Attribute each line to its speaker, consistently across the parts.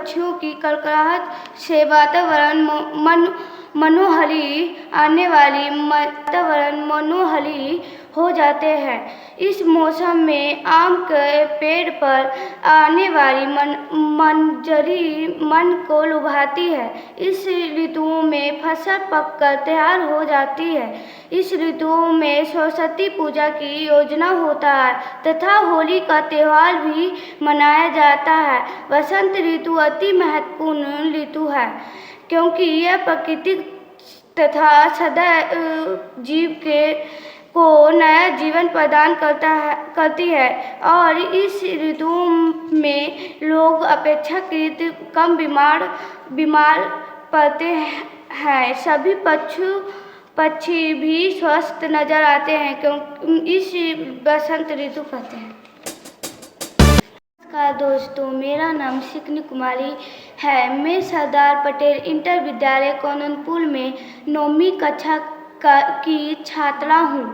Speaker 1: पक्षियों की कलकलाहट से वातावरण मनोहरी हो जाते हैं। इस मौसम में आम के पेड़ पर आने वाली मंजरी मन को लुभाती है। इस ऋतु में फसल पककर तैयार हो जाती है। इस ऋतु में सरस्वती पूजा की योजना होता है तथा होली का त्यौहार भी मनाया जाता है। वसंत ऋतु अति महत्वपूर्ण ऋतु है क्योंकि यह प्राकृतिक तथा सदा जीव को नया जीवन प्रदान करती है और इस ऋतु में लोग अपेक्षाकृत कम बीमार पड़ते हैं। सभी पक्षी भी स्वस्थ नजर आते हैं क्योंकि इस बसंत ऋतु कहते हैं। नमस्कार दोस्तों, मेरा नाम शिकनी कुमारी है। मैं सरदार पटेल इंटर विद्यालय कोननपुर में 9वीं कक्षा की छात्रा हूँ।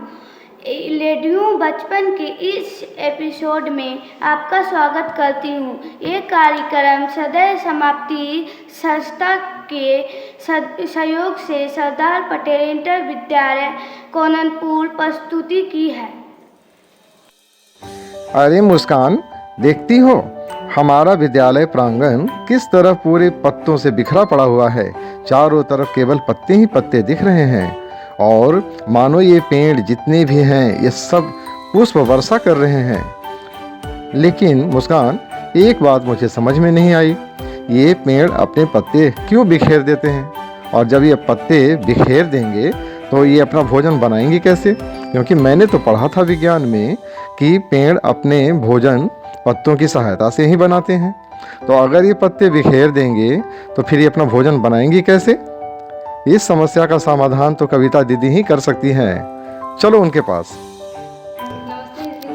Speaker 1: रेडियो बचपन के इस एपिसोड में आपका स्वागत करती हूँ। ये कार्यक्रम सदैव समाप्ति संस्था के सहयोग से सरदार पटेल इंटर विद्यालय कोननपुर प्रस्तुति की है।
Speaker 2: अरे मुस्कान, देखती हो हमारा विद्यालय प्रांगण किस तरह पूरे पत्तों से बिखरा पड़ा हुआ है। चारों तरफ केवल पत्ते ही पत्ते दिख रहे हैं और मानो ये पेड़ जितने भी हैं ये सब पुष्प वर्षा कर रहे हैं। लेकिन मुस्कान, एक बात मुझे समझ में नहीं आई, ये पेड़ अपने पत्ते क्यों बिखेर देते हैं? और जब ये पत्ते बिखेर देंगे तो ये अपना भोजन बनाएंगे कैसे? क्योंकि मैंने तो पढ़ा था विज्ञान में कि पेड़ अपने भोजन पत्तों की सहायता से ही बनाते हैं। तो अगर ये पत्ते बिखेर देंगे तो फिर ये अपना भोजन बनाएंगी कैसे? इस समस्या का समाधान तो कविता दीदी ही कर सकती हैं। चलो उनके पास।
Speaker 3: नमस्ते दीदी।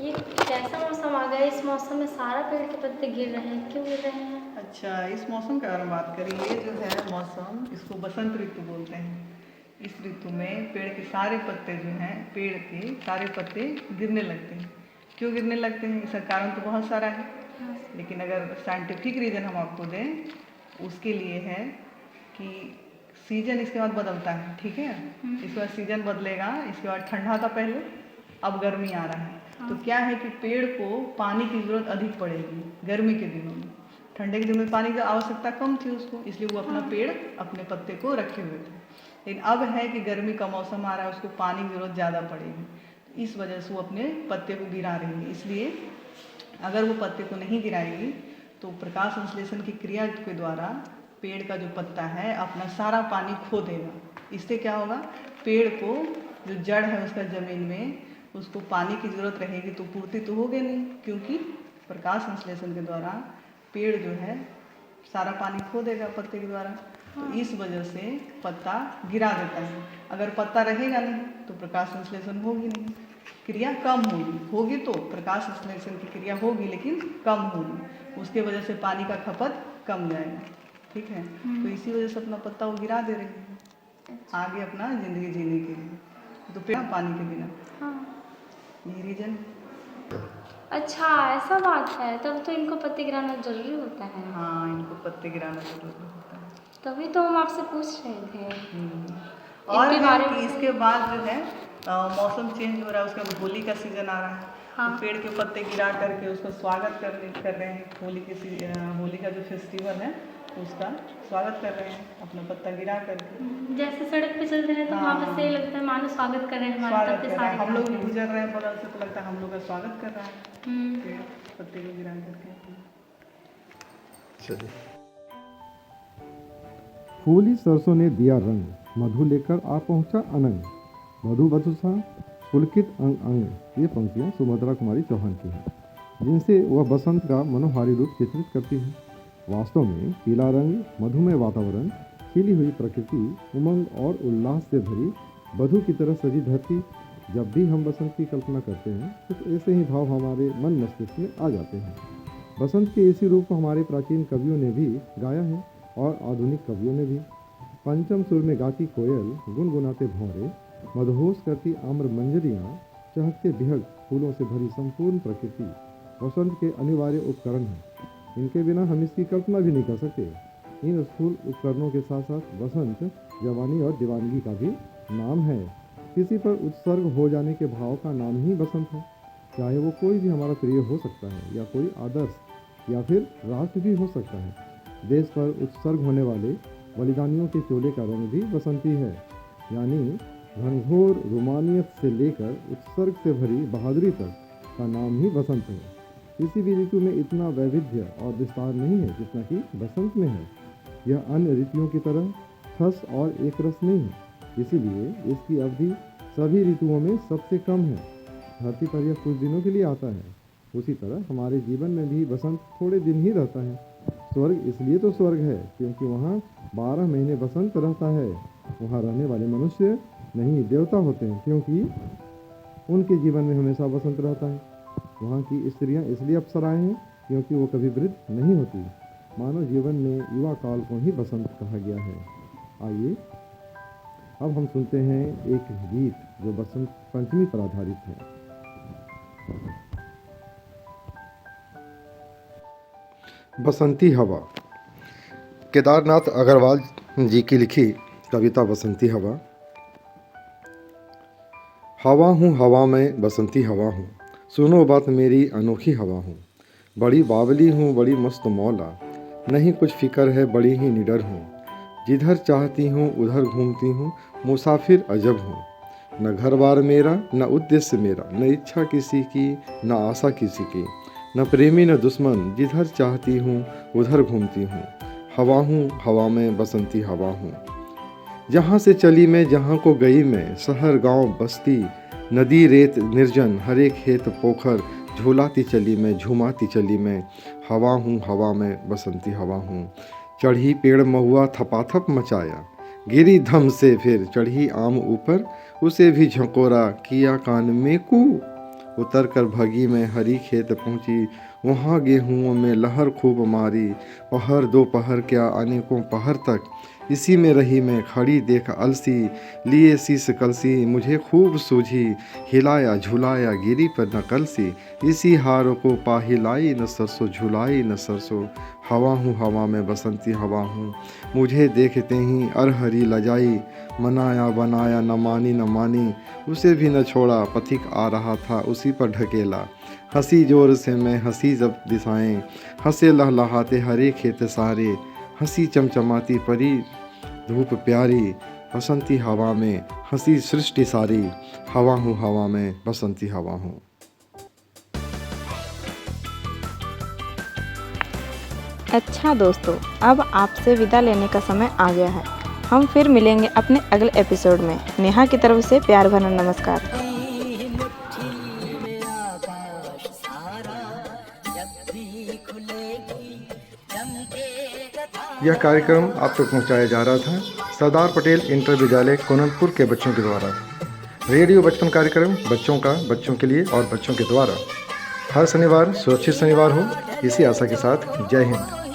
Speaker 3: ये कैसा मौसम आ गया? इस मौसम में सारा पेड़ के पत्ते गिर रहे हैं, क्यों गिर रहे हैं?
Speaker 4: अच्छा, इस मौसम के बारे में बात करें। ये जो है मौसम, इसको बसंत ऋतु बोलते हैं। इस ऋतु में पेड़ के सारे पत्ते जो हैं, पेड़ के सारे पत्ते गिरने लगते हैं। क्यों गिरने लगते हैं? इसका कारण तो बहुत सारा है, लेकिन अगर साइंटिफिक रीज़न हम आपको दें उसके लिए है कि सीजन इसके बाद बदलता है। ठीक है, इसके बाद सीजन बदलेगा। इसके बाद ठंडा था पहले, अब गर्मी आ रहा है। तो क्या है कि पेड़ को पानी की ज़रूरत अधिक पड़ेगी गर्मी के दिनों में। ठंडे के दिनों में पानी की आवश्यकता कम थी उसको, इसलिए वो अपना पेड़ अपने पत्ते को रखे हुए थे। लेकिन अब है कि गर्मी का मौसम आ रहा है, उसको पानी की ज़रूरत ज़्यादा पड़ेगी, तो इस वजह से वो अपने पत्ते को गिरा रही है। इसलिए अगर वो पत्ते को नहीं गिराएगी तो प्रकाश संश्लेषण की क्रिया के द्वारा पेड़ का जो पत्ता है अपना सारा पानी खो देगा। इससे क्या होगा, पेड़ को जो जड़ है उसका ज़मीन में, उसको पानी की ज़रूरत रहेगी तो पूर्ति तो होगी नहीं, क्योंकि प्रकाश संश्लेषण के द्वारा पेड़ जो है सारा पानी खो देगा पत्ते के द्वारा। तो इस वजह से पत्ता गिरा देता है। अगर पत्ता रहेगा नहीं तो प्रकाश संश्लेषण होगी नहीं, क्रिया कम होगी तो प्रकाश संश्लेषण की क्रिया होगी लेकिन कम होगी। उसके वजह से पानी का खपत कम जाएगा। ठीक है, तो इसी वजह से अपना पत्ता वो गिरा दे रही है आगे अपना ज़िंदगी जीने के लिए। तो पेड़ पानी के बिना, यही रीज़न।
Speaker 3: अच्छा, ऐसा बात है। तब तो इनको पत्ते गिराना जरूरी होता है।
Speaker 4: हाँ, इनको पत्ते गिराना जरूरी होता है।
Speaker 3: तभी तो हम आपसे पूछ रहे थे।
Speaker 4: और
Speaker 3: इनके बारे में
Speaker 4: इसके बाद जो है मौसम चेंज हो रहा है, उसके बाद होली का सीज़न आ रहा है।
Speaker 3: हाँ।
Speaker 4: तो पेड़ के पत्ते गिरा करके उसका स्वागत कर रहे हैं। होली का जो फेस्टिवल है उसका स्वागत कर रहे हैं अपना पत्ता गिरा करके।
Speaker 3: जैसे सड़क पे चलते हैं तो वहाँ पे से लगता है मानो स्वागत कर रहे हैं, हमारे पत्ते सारे
Speaker 4: हम लोग
Speaker 3: गिरा
Speaker 4: गुजर रहे हैं बगल से तो लगता है हम लोग का स्वागत कर रहा है
Speaker 3: हैं।
Speaker 4: पेड़ पत्ते को गिरा करके।
Speaker 2: चलिए। फूली सरसों ने दिया रंग, मधु लेकर आ पहुंचा अनंग। मधु बधुसा पुलकित अंग अंग। ये पंक्तियाँ सुभद्रा कुमारी चौहान की हैं, जिनसे वह बसंत का मनोहारी रूप चित्रित करती है। वास्तव में पीला रंग, मधुमय वातावरण, खिली हुई प्रकृति, उमंग और उल्लास से भरी वधु की तरह सजी धरती। जब भी हम बसंत की कल्पना करते हैं कुछ ऐसे ही भाव हमारे मन मस्तिष्क में आ जाते हैं। बसंत के इसी रूप को हमारे प्राचीन कवियों ने भी गाया है और आधुनिक कवियों ने भी। पंचम सुर में गाती कोयल, गुनगुनाते भौरे, मदहोश करती आम्र मंजरियाँ, चहकते बिहग फूलों से भरी संपूर्ण प्रकृति बसंत के अनिवार्य उपकरण है। इनके बिना हम इसकी कल्पना भी नहीं कर सकते। इन स्थूल उपकरणों के साथ साथ बसंत जवानी और दीवानगी का भी नाम है। किसी पर उत्सर्ग हो जाने के भाव का नाम ही बसंत है। चाहे वो कोई भी हमारा प्रिय हो सकता है, या कोई आदर्श, या फिर राष्ट्र भी हो सकता है। देश पर उत्सर्ग होने वाले बलिदानियों के चोले का रंग भी बसंती है, यानी घनघोर रोमानियत से लेकर उत्सर्ग से भरी बहादुरी तक का नाम ही बसंत है। किसी भी ऋतु में इतना वैविध्य और विस्तार नहीं है जितना कि बसंत में है। यह अन्य ऋतुओं की तरह ठस और एक रस नहीं है, इसीलिए इसकी अवधि सभी ऋतुओं में सबसे कम है। धरती पर यह कुछ दिनों के लिए आता है, उसी तरह हमारे जीवन में भी बसंत थोड़े दिन ही रहता है। स्वर्ग इसलिए तो स्वर्ग है क्योंकि वहाँ 12 महीने बसंत रहता है। वहाँ रहने वाले मनुष्य नहीं देवता होते हैं, क्योंकि उनके जीवन में हमेशा बसंत रहता है। वहाँ की स्त्रियाँ इसलिए अप्सराएं हैं क्योंकि वो कभी वृद्ध नहीं होती। मानव जीवन में युवा काल को ही बसंत कहा गया है। आइए अब हम सुनते हैं एक गीत जो बसंत पंचमी पर आधारित है। बसंती हवा, केदारनाथ अग्रवाल जी की लिखी कविता बसंती हवा। हवा हूँ हवा में बसंती हवा हूँ, सुनो बात मेरी अनोखी हवा हूँ। बड़ी बावली हूँ बड़ी मस्त मौला, नहीं कुछ फिक्र है बड़ी ही निडर हूँ। जिधर चाहती हूँ उधर घूमती हूँ, मुसाफिर अजब हूँ। न घर बार मेरा न उद्देश्य मेरा, न इच्छा किसी की न आशा किसी की, न प्रेमी न दुश्मन, जिधर चाहती हूँ उधर घूमती हूँ। हवा हूँ हवा में बसंती हवा हूँ। जहाँ से चली मैं जहाँ को गई मैं, शहर गांव बस्ती नदी रेत निर्जन, हरे खेत पोखर, झूलाती चली मैं झूमाती चली मैं। हवा हूँ हवा में बसंती हवा हूँ। चढ़ी पेड़ महुआ थपाथप मचाया, गिरी धम से फिर चढ़ी आम ऊपर, उसे भी झकोरा किया कान में कू। उतर कर भगी मैं हरी खेत पहुँची, वहाँ गेहूँ में लहर खूब मारी। पहर दो पहर क्या अनेकों पहर तक, इसी में रही मैं खड़ी देख अलसी। लिए शीस कलसी मुझे खूब सूझी, हिलाया झुलाया गिरी पर न कलसी। इसी हार को पाहिलाई न सरसों झुलाई न सरसों। हवा हूँ हवा में बसंती हवा हूँ। मुझे देखते ही अरहरी लजाई, मनाया बनाया न मानी उसे भी न छोड़ा। पथिक आ रहा था उसी पर ढकेला, हंसी जोर से मैं हंसी जब दिशाएं। हंसे लहलहाते हरे खेत सारे, हंसी चमचमाती परी धूप प्यारी। बसंती हवा में हंसी सृष्टि सारी, हवा हूँ हवा में बसंती हवा हूँ।
Speaker 5: अच्छा दोस्तों, अब आपसे विदा लेने का समय आ गया है। हम फिर मिलेंगे अपने अगले एपिसोड में। नेहा की तरफ से प्यार भरा नमस्कार।
Speaker 2: यह कार्यक्रम आप तक पहुंचाया जा रहा था सरदार पटेल इंटर विद्यालय कोननपुर के बच्चों के द्वारा। रेडियो बचपन कार्यक्रम बच्चों का, बच्चों के लिए और बच्चों के द्वारा। हर शनिवार सुरक्षित शनिवार हो, इसी आशा के साथ जय हिंद।